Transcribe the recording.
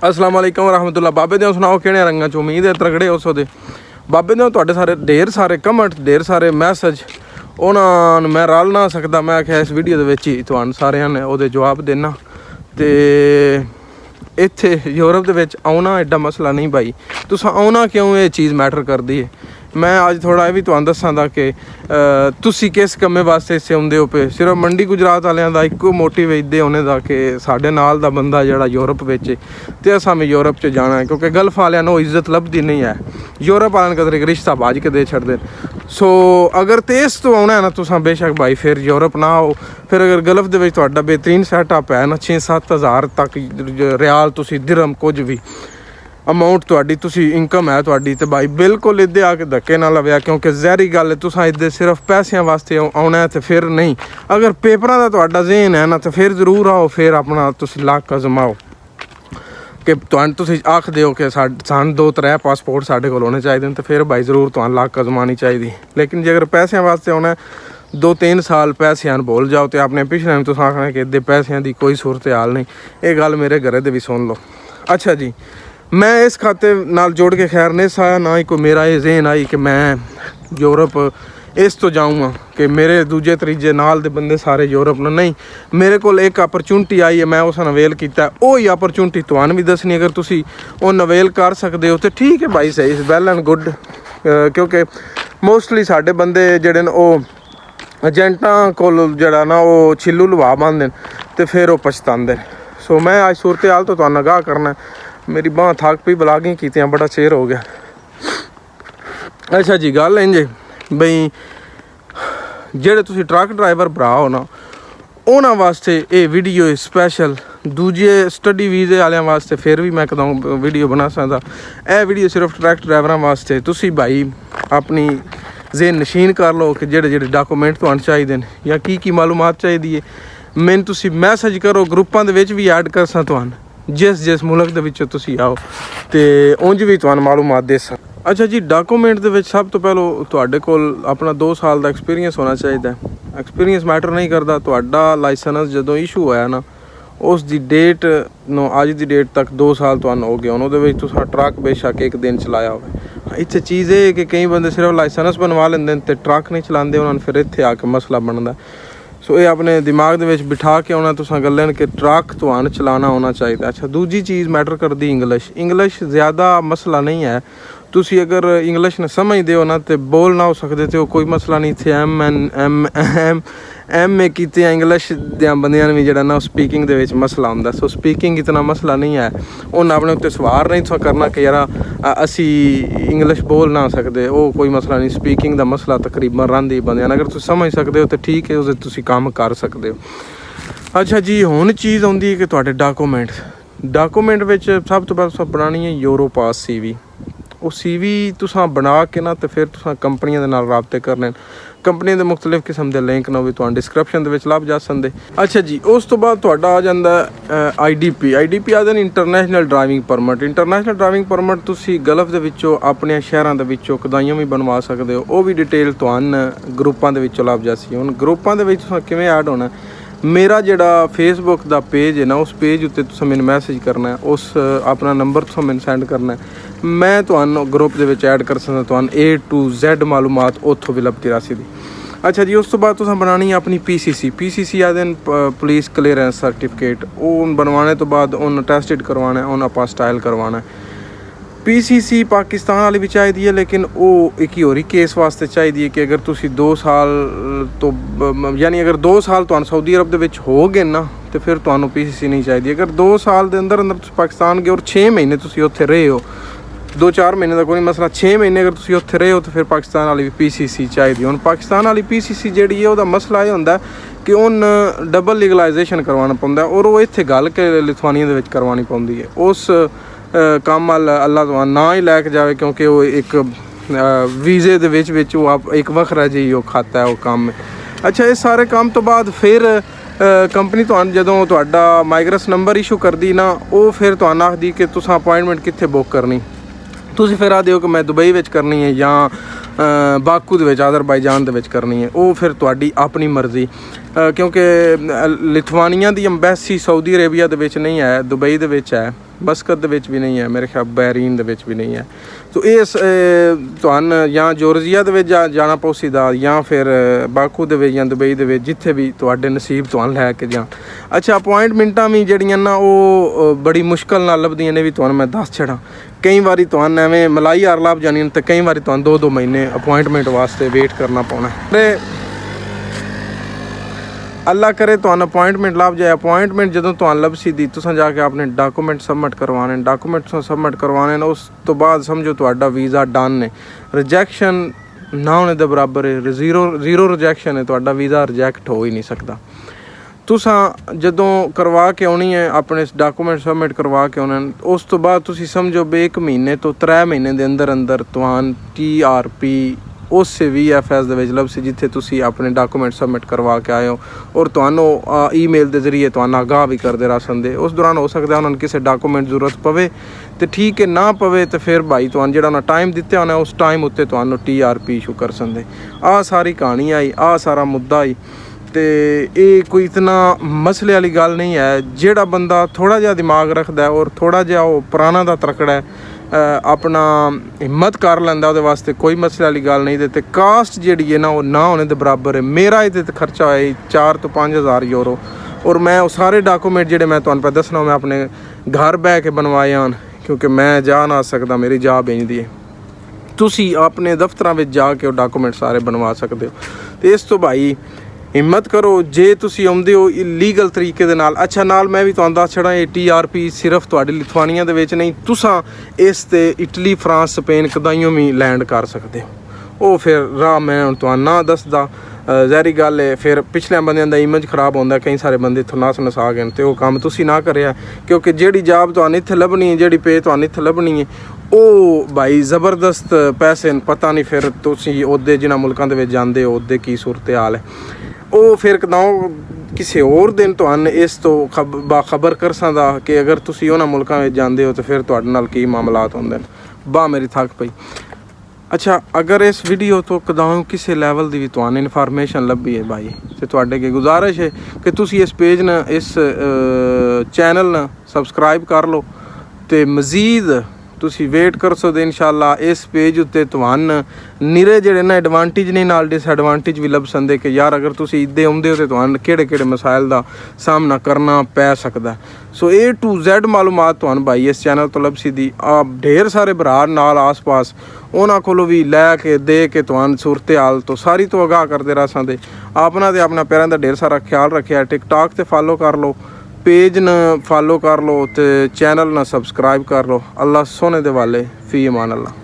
अस्सलाम वालेकुम रहमतुल्लाह। बाबे दे सुनाओ किहड़े रंगां च उम्मीद है तगड़े उस दे बाबे दे तुहाडे सारे ढेर सारे कमेंट ढेर सारे मैसेज उन्हां मैं रल ना सकदा। मैं आख्या इस वीडियो दे विच ही तुहानूं सारिआं ने ओहदे जवाब देना। ते इत्थे यूरोप दे विच आउणा एड्डा मसला नहीं भाई, तुसां आउणा क्यों ये चीज़ मैटर करदी है। मैं अज थोड़ा ये भी तुहानूं दस्सां दा कि तुसीं किस कम्मे वास्ते इत्थे आउंदे हो पे। सिर्फ मंडी गुजरात वालिआं दा इक्को मोटिव इहदे होने दा कि साडे नाल दा बंदा जिहड़ा यूरोप विच ते असां भी यूरोप च जाना है, क्योंकि गल्फ वालिआं नूं इज्जत लभदी नहीं है। यूरोप वालिआं कदर एक रिश्ता भाज के दे छड्डदे। सो अगर तेज तो आउणा है ना तुसां बेशक भाई फिर यूरोप ना आओ। फिर अगर गल्फ दे विच तुहाडा बेहतरीन सैटअप है ना 6-7 हज़ार तक रियाल तुसीं दिरहम कुछ भी अमाउंट तुहाडी तुसी इनकम है तुहाडी, तो भाई बिल्कुल इधे आके धक्के ना लव्या, क्योंकि जहरी गल है तुसां इधे सिर्फ पैसों वास्ते आउणा है तो फिर नहीं। अगर पेपरां दा तुहाडा ज़हन है ना तो फिर जरूर आओ, फिर अपना तुसी लाक अजमाओ कि तुसी आखदे हो कि सानूं 2-3 पासपोर्ट साडे कोल होने चाहिए, तो फिर भाई जरूर तुहानूं लाक अजमानी चाहिए। लेकिन जे अगर पैसों वास्ते आउणा 2-3 साल पैसे भूल जाओ तो अपने पिछले में तुस आखना कि इधे पैसों की कोई सूरत हाल नहीं। ये गल मेरे घरे दे भी सुन लो। अच्छा जी, मैं इस खाते नाल जोड़ के खैर नहीं आया, ना ही कोई मेरा ये ज़हन आई कि मैं यूरोप इस तो जाऊँगा कि मेरे दूजे त्रीजे नाल दे बंदे सारे यूरोप न। नहीं, मेरे को एक अपरचुनिटी आई है, मैं उस नवेल किया। वो ही अपरचुनिटी तुहानूं भी दसनी। अगर तुसी वो नवेल कर सकते हो तो ठीक है भाई, सही वैल एंड गुड। क्योंकि मोस्टली साडे बंदे जिहड़े न वो एजेंटां कोल जिहड़ा ना वो छिल्लू लवा पांदे न ते फिर वो पछतांदे। सो मैं अज सूरत हाल तो तुहानूं आगाह करना। मेरी बांह थक पई ब्लॉगिंग कीतियां बड़ा चेर हो गया। अच्छा जी, गल इंज बई जेह्ड़े तुसी ट्रक ड्राइवर भरा हो ना उन्हां वास्ते ये वीडियो स्पैशल, दूजे स्टडी वीजे वालियां वास्ते फिर भी मैं कदों वीडियो बना सकदा। यह वीडियो सिर्फ ट्रक ड्राइवरां वास्ते। तुसी भाई अपनी ज़हन नशीन कर लो कि जेह्ड़े जेह्ड़े डॉक्यूमेंट तुहानूं चाहिए न या की मालूमात चाहिए है, मैनूं तुसी मैसेज करो, ग्रुपां दे विच भी ऐड करसां तुहानूं जिस मुल्क दे विचों तुसी आओ तो उंज भी तुहानूं मालूमात दे सक। अच्छा जी, डॉक्यूमेंट दे विच सब तो पहलो तुहाडे कोल अपना 2 साल का एक्सपीरियंस होना चाहिए। एक्सपीरियंस मैटर नहीं करता। तुहाडा लाइसेंस जदों इशू होया ना उस दी डेट नो अज दी डेट तक 2 साल तुहानूं हो गए। उहदे विच तुसां ट्रक बेशक एक दिन चलाया होवे। इत्थे चीज़ ये कि कई बंदे सिर्फ लाइसेंस बनवा लेंदे ते ट्रक नहीं चलाते, उन्होंने फिर इत्थे आके मसला बनता। सो ये अपने दिमाग दे विच बिठा के आना तुसां गल्लां कि ट्रक तुहानूं चलाना होना चाहिए। अच्छा, दूजी चीज़ मैटर करदी इंग्लिश। इंग्लिश ज़्यादा मसला नहीं है। तुसी अगर इंग्लिश ने समझदे हो ना तो बोल ना हो सकते तो कोई मसला नहीं। इत्थे एम ए कीते इंग्लिश दियां बंदियां भी जिहड़ा ना स्पीकिंग दे विच मसला हुंदा। सो स्पीकिंग इतना मसला नहीं है। उन्हें अपने उत्ते सवार नहीं करना कि यार असी इंग्लिश बोल ना सकते, वो कोई मसला नहीं। स्पीकिंग का मसला तकरीबन रहिंदा ही बंदियां। अगर तुम समझ सकते हो तो ठीक है, उस तुसी काम कर सकते हो। अच्छा जी, हुण चीज़ आउंदी है कि तुहाडे डॉक्यूमेंट विच सब तो पहले तुसां बनानी है यूरोपास CV। वो CV तुसां बना के ना तो फिर तुसां कंपनियों के नाल राबते करने। कंपनी के मुख्तलिफ किस्म के लिंक ना भी तुहानूं डिस्क्रिप्शन दे विच लभ जा सकदे। अच्छा जी, उस तो बाद तुहाडा आ जांदा IDP आदे ने international driving permit. International driving permit तुसी गल्फ दे विचों अपने शहरां दे विचों कदाइयां भी बनवा सकदे हो। वो भी डिटेल तुहानूं ग्रुपां दे विचों लभ जासी। हुण ग्रुपां दे विच तुसां किवें ऐड होना, मेरा जिहड़ा फेसबुक दा पेज है ना उस पेज उत्ते तुसां मैनूं मैसेज करना है, उस अपना नंबर तुसां मैनूं सेंड करना है। मैं तुहानूं ग्रुप दे विच ऐड कर सकदा, तुहानूं A to Z मालूमात उत्थों भी लभदी रह सकदी। अच्छा जी, उस तो बाद तुसां बनानी है अपनी PCC आदे पुलिस क्लीयरेंस सर्टिफिकेट। वो बनवाने तो बाद उन्हें टेस्टिड करवाना है, उन्हें अपास्टाइल करवाना है। PCC पाकिस्तान वाली भी चाहिए है, लेकिन वो एक ही होरी केस वास्ते चाहिए कि अगर तुसी 2 साल तो यानी अगर 2 साल तुहानूं सऊदी अरब दे विच हो गए ना तो फिर तुहानूं PCC नहीं चाहिए। अगर 2 साल के अंदर तुसीं पाकिस्तान गए और 6 महीने तुसीं उत्थे रहे हो, 2-4 महीने का कोई मसला, 6 महीने अगर तुसीं उत्थे रहे हो तो फिर पाकिस्तान वाली भी PCC चाहिए। हुण पाकिस्तान वाली PCC जिहड़ी है उहदा मसला ये हुंदा कि उन डबल लीगलाइजेशन करवाना पौंदा और वो इत्थे गल के लिथुआनिया दे विच करवानी पौंदी है। उस काम अल्लाह तो ना ही लैके जाए, क्योंकि वो एक वीज़े दे विच वो आप एक वखरा जी वो खाता है वो काम में। अच्छा, इस सारे काम तो बाद फिर कंपनी तुहानूं जदों तुहाडा माइग्रेस नंबर इशू करदी ना, वो फिर तुहानूं आखदी कि तुसां अपॉइंटमेंट कित्थे बुक करनी। तुसीं फिर आखदे हो कि मैं दुबई विच करनी है या बाकू दे विच अज़रबैजान दे विच करनी है। वो फिर तुहाडी अपनी मर्जी। ਕਿਉਂਕਿ ਲਿਥੁਆਨੀਆ ਦੀ ਅੰਬੈਸੀ ਸਾਊਦੀ ਅਰੇਬੀਆ ਦੇ ਵਿੱਚ ਨਹੀਂ ਹੈ, ਦੁਬਈ ਦੇ ਵਿੱਚ ਹੈ, ਮਸਕਤ ਦੇ ਵਿੱਚ ਵੀ ਨਹੀਂ ਹੈ, ਮੇਰੇ ਖਿਆਲ ਬਹਿਰੀਨ ਦੇ ਵਿੱਚ ਵੀ ਨਹੀਂ ਹੈ। ਸੋ ਇਸ ਤੁਹਾਨੂੰ ਜਾਂ ਜੋਰਜੀਆ ਦੇ ਵਿੱਚ ਜਾਣਾ ਪਊਸੀਦਾ ਜਾਂ ਫਿਰ ਬਾਕੂ ਦੇ ਵਿੱਚ ਜਾਂ ਦੁਬਈ ਦੇ ਵਿੱਚ, ਜਿੱਥੇ ਵੀ ਤੁਹਾਡੇ ਨਸੀਬ ਤੁਹਾਨੂੰ ਲੈ ਕੇ ਜਾਣ। ਅੱਛਾ, ਅਪੁਆਇੰਟਮੈਂਟਾਂ ਵੀ ਜਿਹੜੀਆਂ ਨਾ ਉਹ ਬੜੀ ਮੁਸ਼ਕਲ ਨਾਲ ਲੱਭਦੀਆਂ ਨੇ, ਵੀ ਤੁਹਾਨੂੰ ਮੈਂ ਦੱਸ ਛੜਾਂ। ਕਈ ਵਾਰੀ ਤੁਹਾਨੂੰ ਐਵੇਂ ਮਲਾਈ ਹਾਰ ਲੱਭ ਜਾਣੀ ਤੇ ਕਈ ਵਾਰੀ ਤੁਹਾਨੂੰ 2-2 ਮਹੀਨੇ ਅਪੁਆਇੰਟਮੈਂਟ ਵਾਸਤੇ ਵੇਟ ਕਰਨਾ ਪਾਉਣਾ। ਤੇ ਅੱਲਾ ਕਰੇ ਤੁਹਾਨੂੰ ਅਪੁਆਇੰਟਮੈਂਟ ਲੱਭ ਜਾਏ। ਅਪੁਆਇੰਟਮੈਂਟ ਜਦੋਂ ਤੁਹਾਨੂੰ ਲੱਭਸੀ ਦੀ ਤੁਸੀਂ ਜਾ ਕੇ ਆਪਣੇ ਡਾਕੂਮੈਂਟ ਸਬਮਿਟ ਕਰਵਾਉਣੇ, ਡਾਕੂਮੈਂਟ ਸਬਮਿਟ ਕਰਵਾਉਣੇ ਨੇ, ਉਸ ਤੋਂ ਬਾਅਦ ਸਮਝੋ ਤੁਹਾਡਾ ਵੀਜ਼ਾ ਡਨ ਨੇ। ਰਿਜੈਕਸ਼ਨ ਨਾ ਹੋਣੇ ਦੇ ਬਰਾਬਰ ਹੈ, ਜ਼ੀਰੋ ਰਿਜੈਕਸ਼ਨ ਹੈ, ਤੁਹਾਡਾ ਵੀਜ਼ਾ ਰਿਜੈਕਟ ਹੋ ਹੀ ਨਹੀਂ ਸਕਦਾ। ਤੁਸੀਂ ਜਦੋਂ ਕਰਵਾ ਕੇ ਆਉਣੀ ਹੈ ਆਪਣੇ ਡਾਕੂਮੈਂਟ ਸਬਮਿਟ ਕਰਵਾ ਕੇ ਆਉਣੇ, ਉਸ ਤੋਂ ਬਾਅਦ ਤੁਸੀਂ ਸਮਝੋ ਵੀ 1 ਮਹੀਨੇ ਤੋਂ 3 ਮਹੀਨੇ ਦੇ ਅੰਦਰ ਤੁਹਾਨੂੰ TRP ਉਸੇ VFS ਦੇ ਵਿੱਚ ਲੱਭਸੀ ਜਿੱਥੇ ਤੁਸੀਂ ਆਪਣੇ ਡਾਕੂਮੈਂਟ ਸਬਮਿਟ ਕਰਵਾ ਕੇ ਆਏ ਹੋ, ਔਰ ਤੁਹਾਨੂੰ ਈਮੇਲ ਦੇ ਜ਼ਰੀਏ ਤੁਹਾਨੂੰ ਆਗਾਹ ਵੀ ਕਰਦੇ ਰਸਨ ਦੇ। ਉਸ ਦੌਰਾਨ ਹੋ ਸਕਦਾ ਉਹਨਾਂ ਨੂੰ ਕਿਸੇ ਡਾਕੂਮੈਂਟ ਜ਼ਰੂਰਤ ਪਵੇ ਤੇ ਠੀਕ ਹੈ, ਨਾ ਪਵੇ ਤੇ ਫਿਰ ਭਾਈ ਤੁਹਾਨੂੰ ਜਿਹੜਾ ਉਹਨਾਂ ਟਾਈਮ ਦਿੱਤਾ ਹੋਣਾ ਉਸ ਟਾਈਮ ਉੱਤੇ ਤੁਹਾਨੂੰ TRP ਇਸ਼ੂ ਕਰ ਸਕਦੇ। ਆਹ ਸਾਰੀ ਕਹਾਣੀ ਆਈ, ਆਹ ਸਾਰਾ ਮੁੱਦਾ ਆਈ। ਤੇ ਇਹ ਕੋਈ ਇਤਨਾ ਮਸਲੇ ਵਾਲੀ ਗੱਲ ਨਹੀਂ ਹੈ। ਜਿਹੜਾ ਬੰਦਾ ਥੋੜ੍ਹਾ ਜਿਹਾ ਦਿਮਾਗ ਰੱਖਦਾ ਔਰ ਥੋੜ੍ਹਾ ਜਿਹਾ ਉਹ ਪੁਰਾਣਾ ਦਾ ਤਰਕੜਾ ਹੈ, ਆਪਣਾ ਹਿੰਮਤ ਕਰ ਲੈਂਦਾ, ਉਹਦੇ ਵਾਸਤੇ ਕੋਈ ਮਸਲੇ ਵਾਲੀ ਗੱਲ ਨਹੀਂ। ਤੇ ਕਾਸਟ ਜਿਹੜੀ ਹੈ ਨਾ ਉਹ ਨਾ ਹੋਣੇ ਦੇ ਬਰਾਬਰ ਹੈ। ਮੇਰਾ ਇਹਦੇ 'ਤੇ ਖਰਚਾ ਹੋਇਆ 4 ਤੋਂ 5 ਹਜ਼ਾਰ ਯੂਰੋ, ਔਰ ਮੈਂ ਉਹ ਸਾਰੇ ਡਾਕੂਮੈਂਟ ਜਿਹੜੇ ਮੈਂ ਤੁਹਾਨੂੰ ਪਤਾ ਦੱਸਣਾ ਮੈਂ ਆਪਣੇ ਘਰ ਬਹਿ ਕੇ ਬਣਵਾਏ ਹਨ, ਕਿਉਂਕਿ ਮੈਂ ਜਾ ਨਾ ਸਕਦਾ, ਮੇਰੀ ਜਾ ਭੇਜਦੀ ਹੈ। ਤੁਸੀਂ ਆਪਣੇ ਦਫ਼ਤਰਾਂ ਵਿੱਚ ਜਾ ਕੇ ਉਹ ਡਾਕੂਮੈਂਟ ਸਾਰੇ ਬਣਵਾ ਸਕਦੇ ਹੋ। ਤੇ ਇਸ ਤੋਂ ਭਾਈ ਹਿੰਮਤ ਕਰੋ ਜੇ ਤੁਸੀਂ ਆਉਂਦੇ ਹੋ ਇਲੀਗਲ ਤਰੀਕੇ ਦੇ ਨਾਲ। ਅੱਛਾ, ਨਾਲ ਮੈਂ ਵੀ ਤੁਹਾਨੂੰ ਦੱਸ ਛੜਾਂ, ਇਹ TRP ਸਿਰਫ ਤੁਹਾਡੀ ਲਿਥੁਆਨੀਆ ਦੇ ਵਿੱਚ ਨਹੀਂ, ਤੁਸੀਂ ਇਸ 'ਤੇ ਇਟਲੀ, ਫਰਾਂਸ, ਸਪੇਨ ਕਦਾਈਓ ਵੀ ਲੈਂਡ ਕਰ ਸਕਦੇ ਹੋ। ਉਹ ਫਿਰ ਰਾਹ ਮੈਂ ਹੁਣ ਤੁਹਾਨੂੰ ਨਾ ਦੱਸਦਾ, ਜ਼ਾਹਰੀ ਗੱਲ ਹੈ ਫਿਰ ਪਿਛਲੇ ਬੰਦਿਆਂ ਦਾ ਇਮੇਜ ਖਰਾਬ ਹੁੰਦਾ, ਕਈ ਸਾਰੇ ਬੰਦੇ ਇੱਥੋਂ ਨਸ ਆ ਗਏ ਤੇ ਉਹ ਕੰਮ ਤੁਸੀਂ ਨਾ ਕਰਿਆ। ਕਿਉਂਕਿ ਜਿਹੜੀ ਜਾਬ ਤੁਹਾਨੂੰ ਇੱਥੇ ਲੱਭਣੀ ਹੈ, ਜਿਹੜੀ ਪੇ ਤੁਹਾਨੂੰ ਇੱਥੇ ਲੱਭਣੀ ਹੈ, ਉਹ ਭਾਈ ਜ਼ਬਰਦਸਤ ਪੈਸੇ ਪਤਾ ਨਹੀਂ ਫਿਰ ਤੁਸੀਂ ਉਹਦੇ ਜਿਨ੍ਹਾਂ ਮੁਲਕਾਂ ਦੇ ਵਿੱਚ ਜਾਂਦੇ ਹੋ ਉਹਦੇ ਕੀ ਸੂਰਤ ਹਾਲ ਹੈ। ਉਹ ਫਿਰ ਕਦਾਂ ਕਿਸੇ ਹੋਰ ਦਿਨ ਤੁਹਾਨੂੰ ਇਸ ਤੋਂ ਬਾਖਬਰ ਕਰ ਸਕਦਾ ਕਿ ਅਗਰ ਤੁਸੀਂ ਉਹਨਾਂ ਮੁਲਕਾਂ ਵਿੱਚ ਜਾਂਦੇ ਹੋ ਤਾਂ ਫਿਰ ਤੁਹਾਡੇ ਨਾਲ ਕੀ ਮਾਮਲਾਤ ਹੁੰਦੇ ਨੇ। ਬਾਹ ਮੇਰੀ ਥੱਕ ਪਈ। ਅੱਛਾ, ਅਗਰ ਇਸ ਵੀਡੀਓ ਤੋਂ ਕਦਾਂ ਕਿਸੇ ਲੈਵਲ ਦੀ ਵੀ ਤੁਹਾਨੂੰ ਇਨਫੋਰਮੇਸ਼ਨ ਲੱਭੀ ਹੈ ਭਾਈ, ਤੇ ਤੁਹਾਡੇ ਅੱਗੇ ਗੁਜ਼ਾਰਿਸ਼ ਹੈ ਕਿ ਤੁਸੀਂ ਇਸ ਪੇਜ ਨੂੰ, ਇਸ ਚੈਨਲ ਨੂੰ ਸਬਸਕ੍ਰਾਈਬ ਕਰ ਲਓ ਤੇ ਮਜ਼ੀਦ ਤੁਸੀਂ ਵੇਟ ਕਰ ਸਕਦੇ। ਇਨਸ਼ਾਅੱਲਾ ਇਸ ਪੇਜ ਉੱਤੇ ਤੁਹਾਨੂੰ ਨਿਰੇ ਜਿਹੜੇ ਨਾ ਐਡਵਾਂਟੇਜ ਨੇ ਨਾਲ ਡਿਸਐਡਵਾਂਟੇਜ ਵੀ ਲੱਭ ਸਕਦੇ ਕਿ ਯਾਰ ਅਗਰ ਤੁਸੀਂ ਇੱਦੇ ਆਉਂਦੇ ਹੋ ਤਾਂ ਤੁਹਾਨੂੰ ਕਿਹੜੇ ਮਸਾਇਲ ਦਾ ਸਾਹਮਣਾ ਕਰਨਾ ਪੈ ਸਕਦਾ। ਸੋ A to Z ਮਾਲੂਮਾਤ ਤੁਹਾਨੂੰ ਭਾਈ ਇਸ ਚੈਨਲ ਤੋਂ ਲੱਭ ਸਕਦੀ। ਆ ਢੇਰ ਸਾਰੇ ਭਰਾ ਨਾਲ ਆਸ-ਪਾਸ ਉਹਨਾਂ ਕੋਲੋਂ ਵੀ ਲੈ ਕੇ ਦੇ ਕੇ ਤੁਹਾਨੂੰ ਸੂਰਤ ਹਾਲ ਤੋਂ ਸਾਰੀ ਤੋਂ ਆਗਾਹ ਕਰਦੇ ਰਹਿ ਸਕਦੇ। ਆਪਣਾ ਤੇ ਆਪਣਾ ਪੈਰਾਂ ਦਾ ਢੇਰ ਸਾਰਾ ਖਿਆਲ ਰੱਖਿਆ। TikTok ਤੇ ਫਾਲੋ ਕਰ ਲਓ, पेज न फॉलो कर लो, तो चैनल न सब्सक्राइब कर लो। अल्लाह सोने दे वाले, फ़ी अमान अल्लाह।